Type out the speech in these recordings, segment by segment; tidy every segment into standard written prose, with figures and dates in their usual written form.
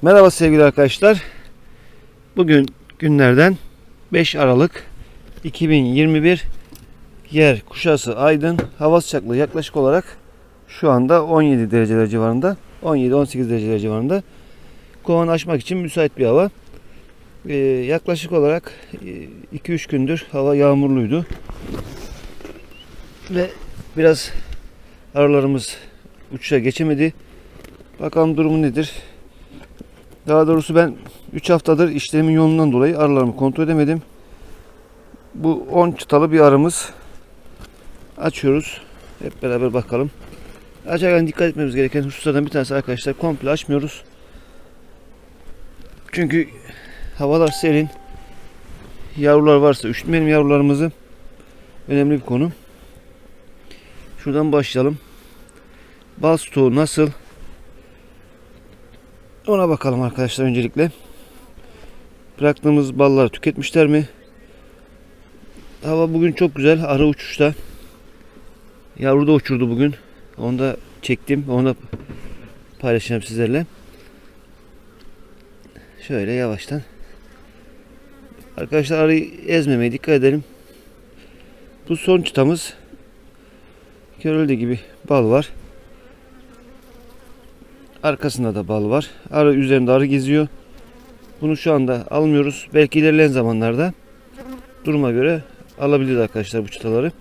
Merhaba sevgili arkadaşlar. Bugün günlerden 5 Aralık 2021. Yer kuşası aydın. Hava sıcaklığı yaklaşık olarak şu anda 17 dereceler civarında. 17-18 dereceler civarında. Kovanı açmak için müsait bir hava. Yaklaşık olarak 2-3 gündür hava yağmurluydu. Ve biraz arılarımız uçuşa geçemedi. Bakalım durumu nedir? Daha doğrusu ben 3 haftadır işlerimin yoğunluğundan dolayı arılarımı kontrol edemedim. Bu 10 çıtalı bir arımız. Açıyoruz. Hep beraber bakalım. Açarken dikkat etmemiz gereken hususlardan bir tanesi arkadaşlar, komple açmıyoruz. Çünkü havalar serin. Yavrular varsa üşütmeyelim yavrularımızı. Önemli bir konu. Şuradan başlayalım. Bal stoğu nasıl? Ona bakalım arkadaşlar öncelikle. Bıraktığımız balları tüketmişler mi? Hava bugün çok güzel. Arı uçuşta. Yavru da uçurdu bugün. Onu da çektim. Onu da paylaşacağım sizlerle. Şöyle yavaştan. Arkadaşlar arıyı ezmemeye dikkat edelim. Bu son çıtamız. Görüldüğü gibi bal var. Arkasında da bal var. Arı üzerinde arı geziyor. Bunu şu anda almıyoruz. Belki ilerleyen zamanlarda duruma göre alabiliriz arkadaşlar bu çıtaları.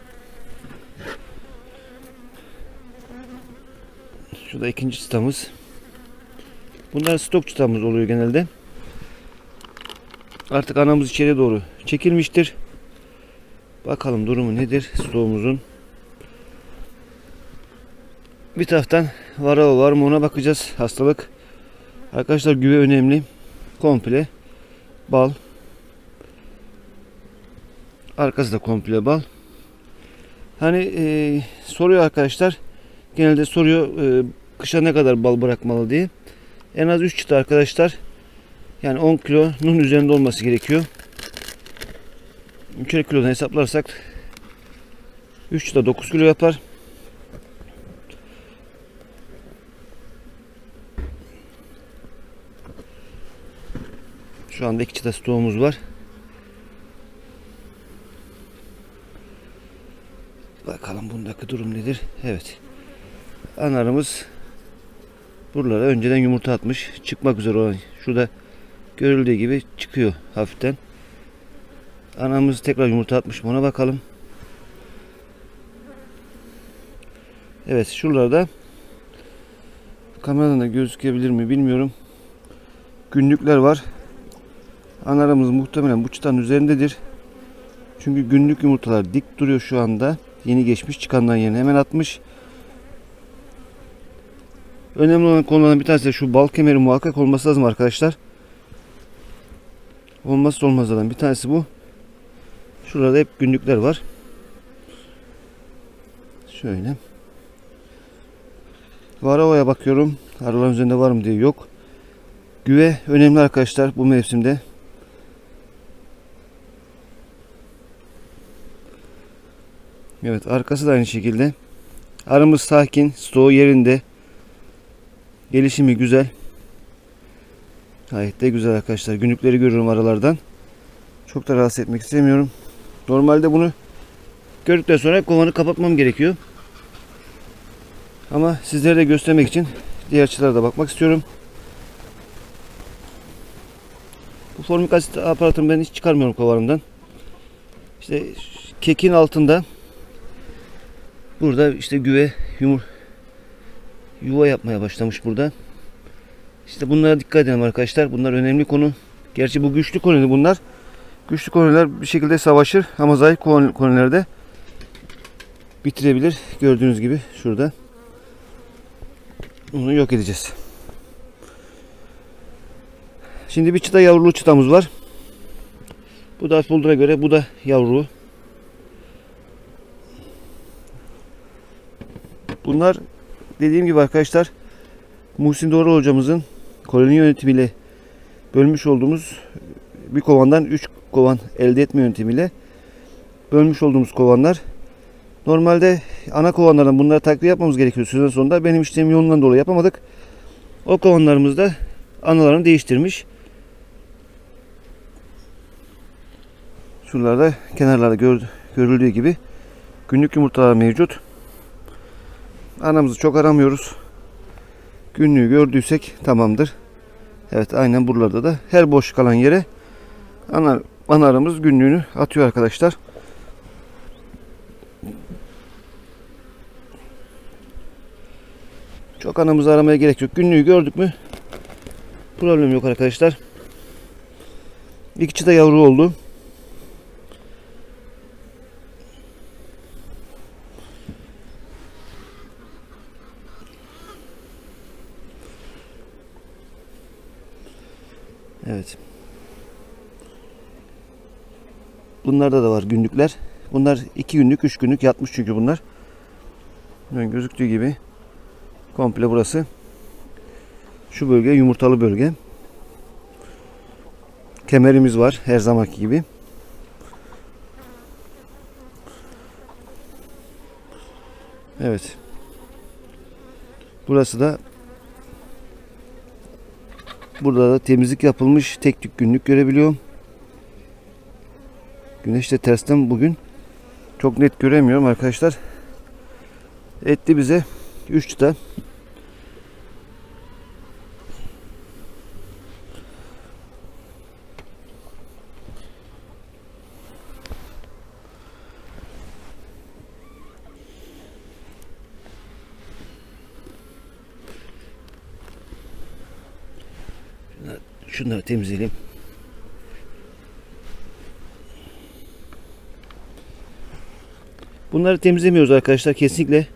Şurada ikinci çıtamız. Bunlar stok çıtamız oluyor genelde. Artık anamız içeriye doğru çekilmiştir. Bakalım durumu nedir stoğumuzun. Bir taraftan varroa var mı ona bakacağız. Hastalık. Arkadaşlar güve önemli. Komple bal. Arkası da komple bal. Hani soruyor arkadaşlar. Genelde soruyor kışa ne kadar bal bırakmalı diye. En az 3 çıta arkadaşlar. Yani 10 kilonun üzerinde olması gerekiyor. 3'er kilodan hesaplarsak 3 çıta 9 kilo yapar. Şu anda 2 çıta stoğumuz var. Bakalım bundaki durum nedir? Evet. Anarımız buralara önceden yumurta atmış. Çıkmak üzere olan. Şurada görüldüğü gibi çıkıyor hafiften. Anamız tekrar yumurta atmış mı ona bakalım. Evet, şuralarda kameradan da gözükebilir mi bilmiyorum. Günlükler var. Anarımız muhtemelen bu çıtanın üzerindedir. Çünkü günlük yumurtalar dik duruyor şu anda. Yeni geçmiş, çıkandan yerine hemen atmış. Önemli olan konulardan bir tanesi de şu bal kemeri muhakkak olması lazım arkadaşlar. Olmazsa olmazlardan bir tanesi bu. Şurada hep günlükler var. Şöyle. Varroa'ya bakıyorum. Arıların üzerinde var mı diye yok. Güve önemli arkadaşlar bu mevsimde. Evet, arkası da aynı şekilde. Arımız sakin, stoğu yerinde. Gelişimi güzel. Gayet de güzel arkadaşlar. Günlükleri görüyorum aralardan. Çok da rahatsız etmek istemiyorum. Normalde bunu gördükten sonra kovanı kapatmam gerekiyor. Ama sizlere de göstermek için diğer çıtalara da bakmak istiyorum. Bu formik asit aparatını ben hiç çıkarmıyorum kovanımdan. İşte kekin altında burada işte güve yuva yapmaya başlamış burada. İşte bunlara dikkat edelim arkadaşlar. Bunlar önemli konu. Gerçi bu güçlü koloni bunlar. Güçlü koloniler bir şekilde savaşır ama zayıf koloniler de bitirebilir. Gördüğünüz gibi şurada. Bunu yok edeceğiz. Şimdi bir çıta yavrulu çıtamız var. Bu da hafif olduğuna göre bu da yavru. Bunlar dediğim gibi arkadaşlar Muhsin Doğru hocamızın koloni yönetimiyle bölmüş olduğumuz bir kovandan 3 kovan elde etme yöntemiyle bölmüş olduğumuz kovanlar. Normalde ana kovanlardan bunları takviye yapmamız gerekiyor sezon sonunda. Benim işlemim yoğunluğundan dolayı yapamadık. O kovanlarımızda analarını değiştirmiş. Şuralarda kenarlarda görüldüğü gibi günlük yumurtalar mevcut. Anamızı çok aramıyoruz. Günlüğü gördüysek tamamdır. Evet, aynen buralarda da her boş kalan yere ana arımız günlüğünü atıyor arkadaşlar. Çok anamızı aramaya gerek yok. Günlüğü gördük mü problem yok arkadaşlar. İki çıta yavru oldu. Evet. Bunlarda da var günlükler. Bunlar 2 günlük, 3 günlük yatmış çünkü bunlar. Yani gözüktüğü gibi komple burası. Şu bölge yumurtalı bölge. Kemerimiz var her zamanki gibi. Evet. Burası da, burada da temizlik yapılmış. Tek tük günlük görebiliyorum. Güneş de tersten bugün. Çok net göremiyorum arkadaşlar. Etti bize 3 çıta. Şunları temizleyelim. Bunları temizlemiyoruz arkadaşlar kesinlikle,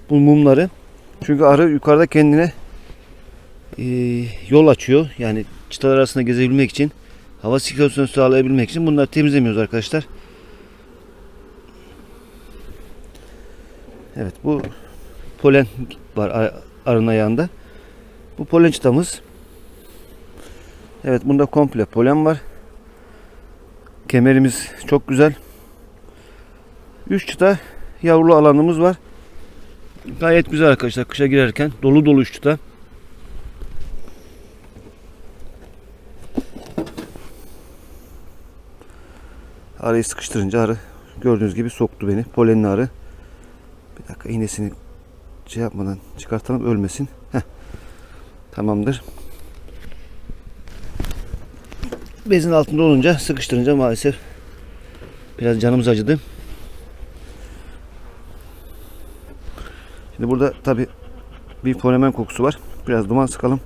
bu mumları. Çünkü arı yukarıda kendine yol açıyor. Yani çıtalar arasında gezebilmek için, hava sirkülasyonu sağlayabilmek için bunları temizlemiyoruz arkadaşlar. Evet, bu polen var arının ayağında. Bu polen çıtamız. Evet, bunda komple polen var. Kemerimiz çok güzel. 3 çıta yavrulu alanımız var. Gayet güzel arkadaşlar, kışa girerken dolu dolu 3 çıta. Arayı sıkıştırınca arı gördüğünüz gibi soktu beni. Polenli arı. Bir dakika, iğnesini şey yapmadan çıkartalım, ölmesin. Heh. Tamamdır. Bezin altında olunca, sıkıştırınca maalesef biraz canımız acıdı. Şimdi burada tabi bir fenomen kokusu var. Biraz duman sıkalım.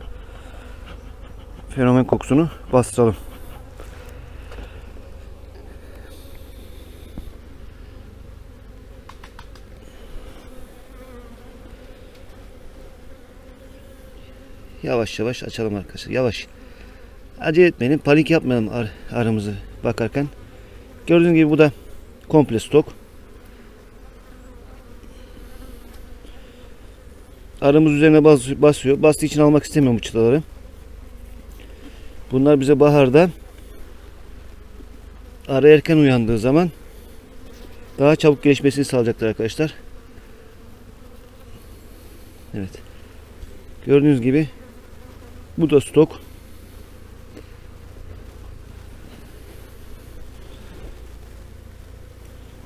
Fenomen kokusunu bastıralım. Yavaş yavaş açalım arkadaşlar. Yavaş. Acele etmeyelim. Panik yapmayalım arımızı bakarken. Gördüğünüz gibi bu da komple stok. Arımız üzerine basıyor. Bastığı için almak istemiyorum bu çıtaları. Bunlar bize baharda, arı erken uyandığı zaman daha çabuk gelişmesini sağlayacaktır arkadaşlar. Evet. Gördüğünüz gibi bu da stok.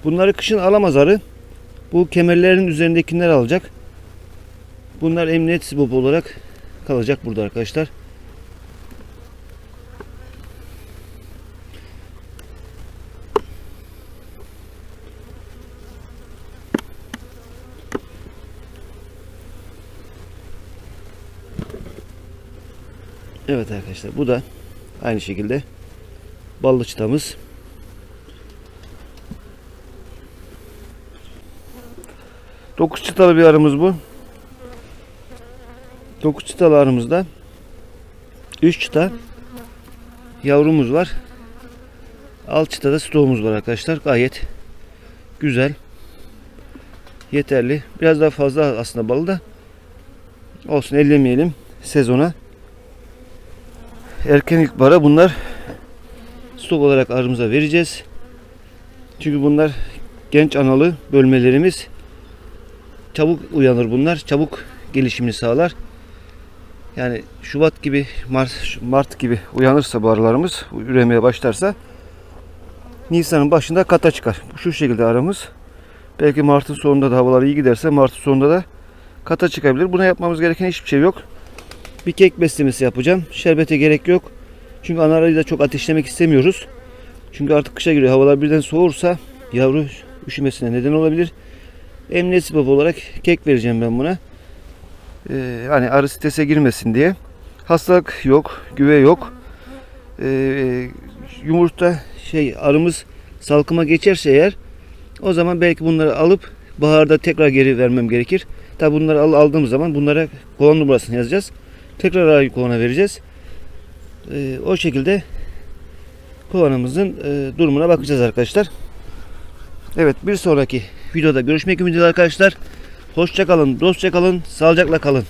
Bunları kışın alamaz arı. Bu kemerlerin üzerindekiler alacak. Bunlar emniyet sibobu olarak kalacak burada arkadaşlar. Evet arkadaşlar, bu da aynı şekilde ballı çıtamız. Dokuz çıtalı bir arımız bu. 9 çıtalı arımızda 3 çıta yavrumuz var. 6 çıtada stoğumuz var arkadaşlar. Gayet güzel. Yeterli. Biraz daha fazla aslında balı da olsun, ellemeyelim sezona. Erken ilkbahara bunlar stok olarak arımıza vereceğiz. Çünkü bunlar genç analı bölmelerimiz. Çabuk uyanır bunlar. Çabuk gelişimini sağlar. Yani Şubat gibi, Mart gibi uyanırsa bu arılarımız, üremeye başlarsa Nisan'ın başında kata çıkar. Şu şekilde aramız. Belki Mart'ın sonunda da havalar iyi giderse Mart'ın sonunda da kata çıkabilir. Buna yapmamız gereken hiçbir şey yok. Bir kek beslemesi yapacağım. Şerbete gerek yok. Çünkü ana arayı da çok ateşlemek istemiyoruz. Çünkü artık kışa giriyor. Havalar birden soğursa yavru üşümesine neden olabilir. Emniyet sebep olarak kek vereceğim ben buna. Hani arı strese girmesin diye. Hastalık yok, güve yok. Yumurta arımız salkıma geçerse eğer, o zaman belki bunları alıp baharda tekrar geri vermem gerekir. Tabi bunları aldığımız zaman bunlara kovan numarasını yazacağız. Tekrar arı kovana vereceğiz. O şekilde kovanımızın durumuna bakacağız arkadaşlar. Evet, bir sonraki videoda görüşmek ümidiyle arkadaşlar. Hoşça kalın, dostça kalın, sağlıcakla kalın.